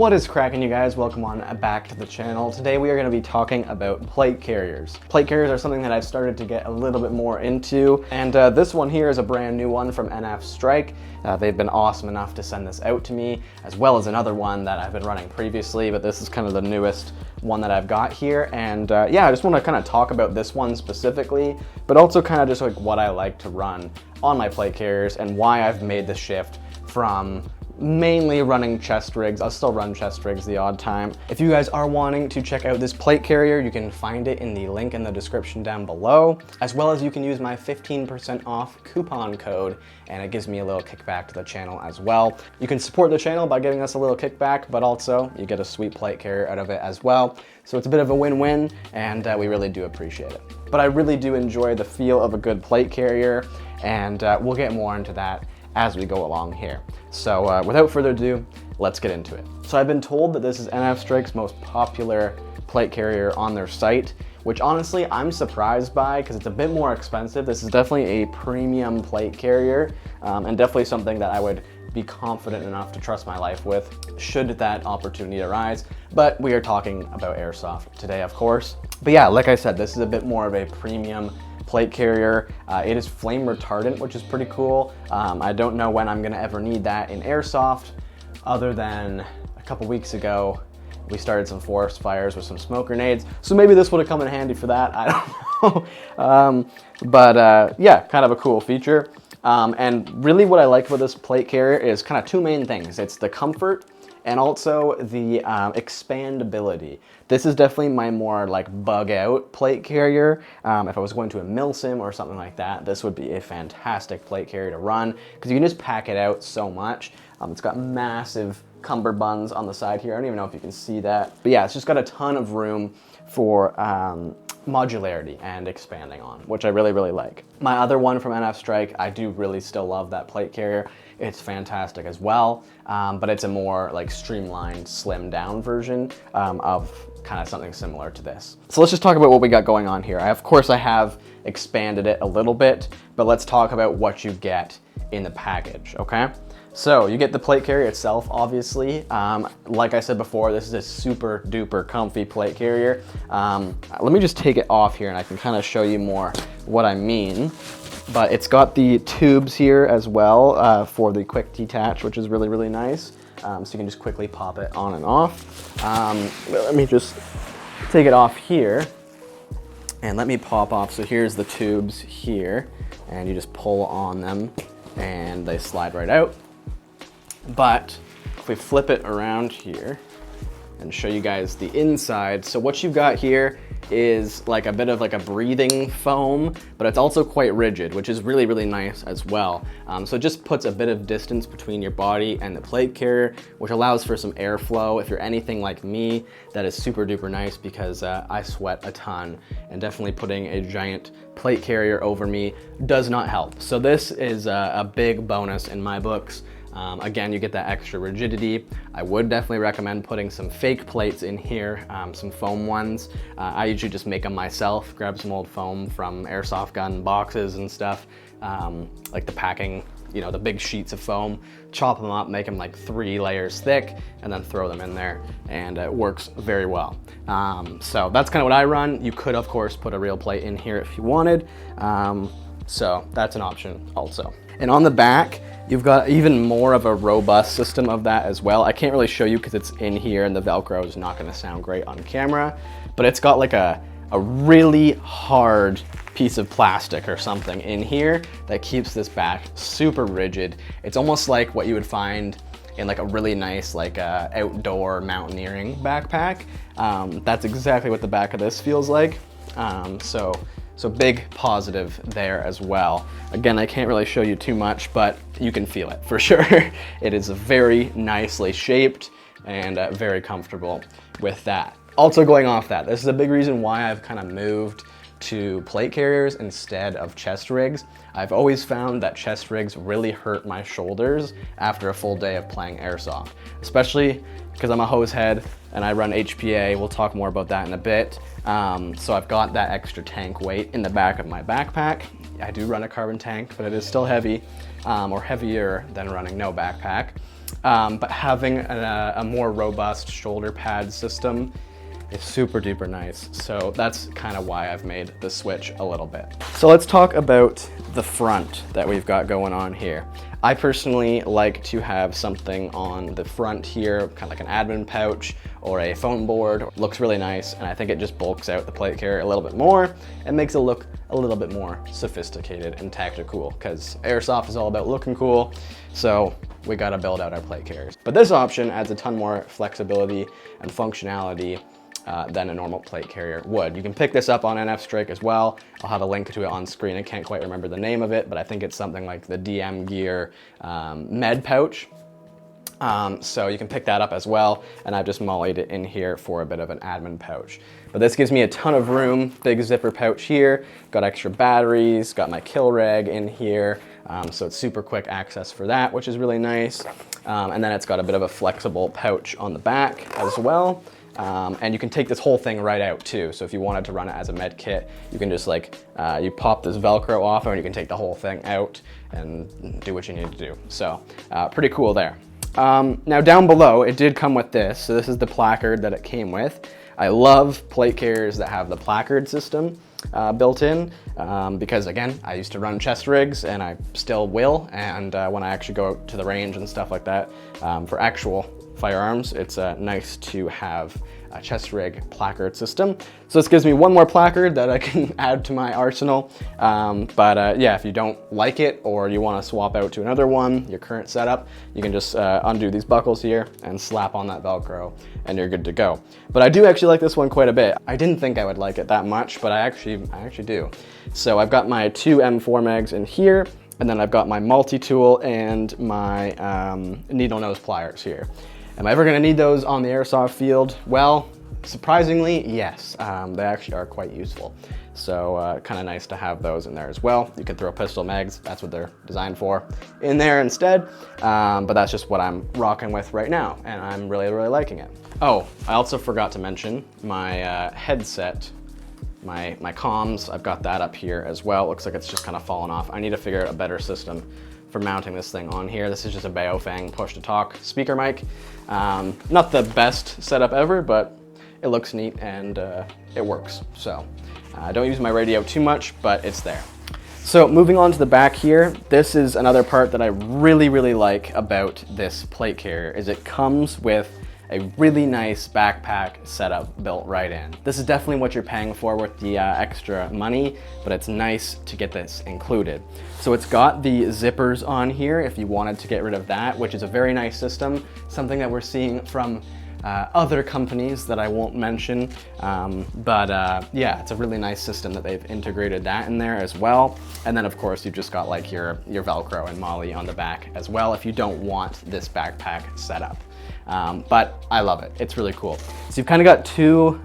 What is cracking, you guys? Welcome on back to the channel. Today we are going to be talking about plate carriers. Plate carriers are something that I've started to get a little bit more into, and this one here is a brand new one from NF Strike. They've been awesome enough to send this out to me, as well as another one that I've been running previously, but this is kind of the newest one that I've got here. And yeah, I just want to kind of talk about this one specifically, but also kind of just like what I like to run on my plate carriers and why I've made the shift from mainly running chest rigs. I'll still run chest rigs the odd time. If you guys are wanting to check out this plate carrier, you can find it in the link in the description down below, as well as you can use my 15% off coupon code, and it gives me a little kickback to the channel as well. You can support the channel by giving us a little kickback, but also you get a sweet plate carrier out of it as well. So it's a bit of a win-win, and we really do appreciate it. But I really do enjoy the feel of a good plate carrier, and we'll get more into that as we go along here. So without further ado, let's get into it. So I've been told that this is NF Strike's most popular plate carrier on their site, which honestly I'm surprised by because it's a bit more expensive. This is definitely a premium plate carrier, and definitely something that I would be confident enough to trust my life with should that opportunity arise. But we are talking about Airsoft today, of course. But yeah, like I said, this is a bit more of a premium plate carrier. It is flame retardant, which is pretty cool. I don't know when I'm gonna ever need that in Airsoft, other than a couple weeks ago, we started some forest fires with some smoke grenades. So maybe this would have come in handy for that, I don't know. Yeah, kind of a cool feature. And really what I like about this plate carrier is kind of two main things. It's the comfort and also the expandability. This is definitely my more like bug out plate carrier. If I was going to a milsim or something like that, this would be a fantastic plate carrier to run because you can just pack it out so much. It's got massive cummerbunds on the side here. I don't even know if you can see that. But yeah, it's just got a ton of room for modularity and expanding on, which I really, really like. My other one from NF Strike, I do really still love that plate carrier. It's fantastic as well, but it's a more like streamlined, slimmed down version of kind of something similar to this. So let's just talk about what we got going on here. Of course, I have expanded it a little bit, but let's talk about what you get in the package, okay? So you get the plate carrier itself, obviously. Like I said before, this is a super duper comfy plate carrier. Let me just take it off here and I can kind of show you more what I mean. But it's got the tubes here as well for the quick detach, which is really, really nice. So you can just quickly pop it on and off. Let me just take it off here and let me pop off. So here's the tubes here, and you just pull on them and they slide right out. But if we flip it around here and show you guys the inside, so what you've got here is like a bit of like a breathing foam, but it's also quite rigid, which is really, really nice as well. So it just puts a bit of distance between your body and the plate carrier, which allows for some airflow. If you're anything like me, that is super duper nice because I sweat a ton, and definitely putting a giant plate carrier over me does not help. So this is a big bonus in my books. Again, you get that extra rigidity. I would definitely recommend putting some fake plates in here, some foam ones. I usually just make them myself, grab some old foam from airsoft gun boxes and stuff, like the packing, you know, the big sheets of foam, chop them up, make them like 3 layers thick, and then throw them in there, and it works very well. So that's kind of what I run. You could, of course, put a real plate in here if you wanted. So that's an option also. And on the back, you've got even more of a robust system of that as well. I can't really show you because it's in here and the Velcro is not gonna sound great on camera, but it's got like a really hard piece of plastic or something in here that keeps this back super rigid. It's almost like what you would find in like a really nice like outdoor mountaineering backpack. That's exactly what the back of this feels like. So big positive there as well. Again, I can't really show you too much, but you can feel it for sure. It is very nicely shaped and very comfortable with that. Also going off that, this is a big reason why I've kind of moved to plate carriers instead of chest rigs. I've always found that chest rigs really hurt my shoulders after a full day of playing airsoft, especially because I'm a hose head and I run HPA. We'll talk more about that in a bit. So I've got that extra tank weight in the back of my backpack. I do run a carbon tank, but it is still heavy, or heavier than running no backpack. but having a more robust shoulder pad system is super duper nice. So that's kind of why I've made the switch a little bit. So let's talk about the front that we've got going on here. I personally like to have something on the front here, kind of like an admin pouch or a foam board. It looks really nice, and I think it just bulks out the plate carrier a little bit more and makes it look a little bit more sophisticated and tactical, because Airsoft is all about looking cool. So we gotta build out our plate carriers. But this option adds a ton more flexibility and functionality than a normal plate carrier would. You can pick this up on NF Strike as well. I'll have a link to it on screen. I can't quite remember the name of it, but I think it's something like the DM Gear Med Pouch. So you can pick that up as well, and I've just mollied it in here for a bit of an admin pouch. But this gives me a ton of room, big zipper pouch here, got extra batteries, got my kill rag in here, so it's super quick access for that, which is really nice. And then it's got a bit of a flexible pouch on the back as well. And you can take this whole thing right out too. So if you wanted to run it as a med kit, you can just like, you pop this Velcro off and you can take the whole thing out and do what you need to do. So pretty cool there. Now down below, it did come with this. So this is the placard that it came with. I love plate carriers that have the placard system built in because again, I used to run chest rigs and I still will. And when I actually go out to the range and stuff like that for actual firearms, it's nice to have a chest rig placard system. So this gives me one more placard that I can add to my arsenal. Yeah, if you don't like it or you want to swap out to another one, your current setup, you can just undo these buckles here and slap on that Velcro and you're good to go. But I do actually like this one quite a bit. I didn't think I would like it that much, but I actually do. So I've got my 2 M4 mags in here, and then I've got my multi-tool and my needle nose pliers here. Am I ever gonna need those on the airsoft field? Well, surprisingly, yes. They actually are quite useful. So kind of nice to have those in there as well. You can throw pistol mags, that's what they're designed for, in there instead. But that's just what I'm rocking with right now, and I'm really, really liking it. Oh, I also forgot to mention my headset, my comms, I've got that up here as well. It looks like it's just kind of fallen off. I need to figure out a better system for mounting this thing on here. This is just a Baofeng push-to-talk speaker mic. Not the best setup ever, but it looks neat and it works. So I don't use my radio too much, but it's there. So moving on to the back here, this is another part that I really, really like about this plate carrier, is it comes with a really nice backpack setup built right in. This is definitely what you're paying for with the extra money, but it's nice to get this included. So it's got the zippers on here if you wanted to get rid of that, which is a very nice system, something that we're seeing from other companies that I won't mention. Yeah, it's a really nice system that they've integrated that in there as well. And then of course you've just got like your Velcro and Molly on the back as well if you don't want this backpack setup. But I love it, it's really cool. So you've kind of got 2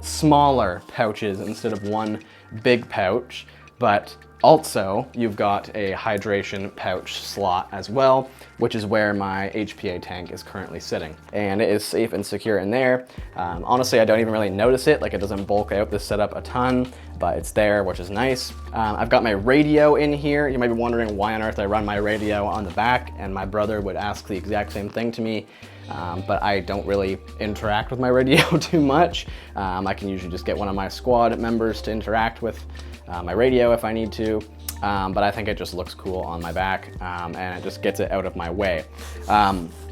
smaller pouches instead of 1 big pouch, but also you've got a hydration pouch slot as well, which is where my HPA tank is currently sitting. And it is safe and secure in there. Honestly, I don't even really notice it, like it doesn't bulk out this setup a ton, but it's there, which is nice. I've got my radio in here. You might be wondering why on earth I run my radio on the back, and my brother would ask the exact same thing to me. But I don't really interact with my radio too much. I can usually just get one of my squad members to interact with my radio if I need to. But I think it just looks cool on my back, and it just gets it out of my way.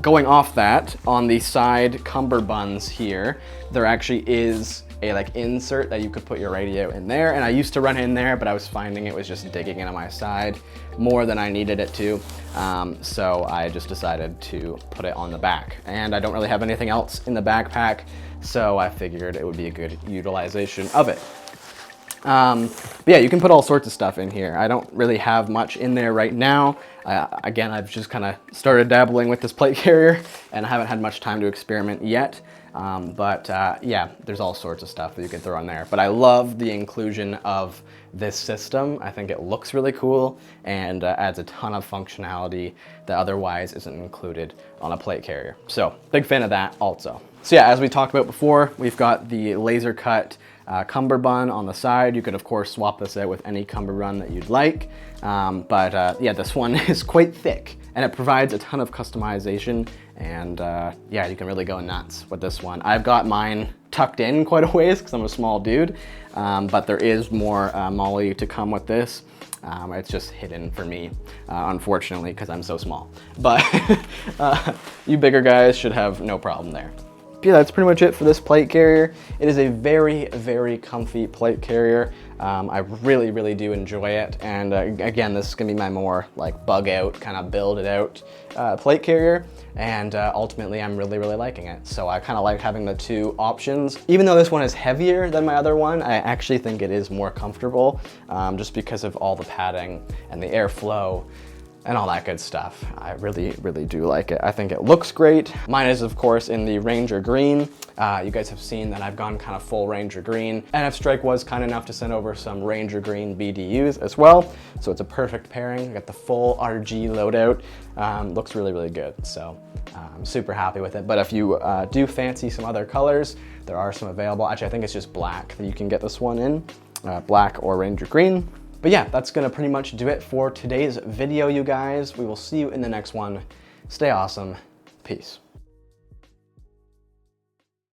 Going off that, on the side cummerbunds here, there actually is a like insert that you could put your radio in there, and I used to run in there, but I was finding it was just digging into my side more than I needed it to. So I just decided to put it on the back, and I don't really have anything else in the backpack, so I figured it would be a good utilization of it. But yeah, you can put all sorts of stuff in here. I don't really have much in there right now. Again, I've just kind of started dabbling with this plate carrier and I haven't had much time to experiment yet. Yeah, there's all sorts of stuff that you can throw in there. But I love the inclusion of this system. I think it looks really cool and adds a ton of functionality that otherwise isn't included on a plate carrier. So big fan of that also. So yeah, as we talked about before, we've got the laser cut cummerbund on the side. You could of course swap this out with any cummerbund that you'd like. Yeah, this one is quite thick and it provides a ton of customization, and yeah, you can really go nuts with this one. I've got mine tucked in quite a ways because I'm a small dude, but there is more MOLLE to come with this. It's just hidden for me, unfortunately, because I'm so small. But you bigger guys should have no problem there. Yeah, that's pretty much it for this plate carrier. It is a very, very comfy plate carrier. I really, really do enjoy it. And again, this is gonna be my more like bug out, kind of build it out plate carrier. And ultimately, I'm really, really liking it. So I kind of like having the two options. Even though this one is heavier than my other one, I actually think it is more comfortable just because of all the padding and the airflow and all that good stuff. I really, really do like it. I think it looks great. Mine is, of course, in the Ranger Green. You guys have seen that I've gone kind of full Ranger Green. NF Strike was kind enough to send over some Ranger Green BDUs as well. So it's a perfect pairing. I got the full RG loadout. Looks really, really good. So I'm super happy with it. But if you do fancy some other colors, there are some available. Actually, I think it's just black that you can get this one in, black or Ranger Green. But yeah, that's gonna pretty much do it for today's video, you guys. We will see you in the next one. Stay awesome. Peace.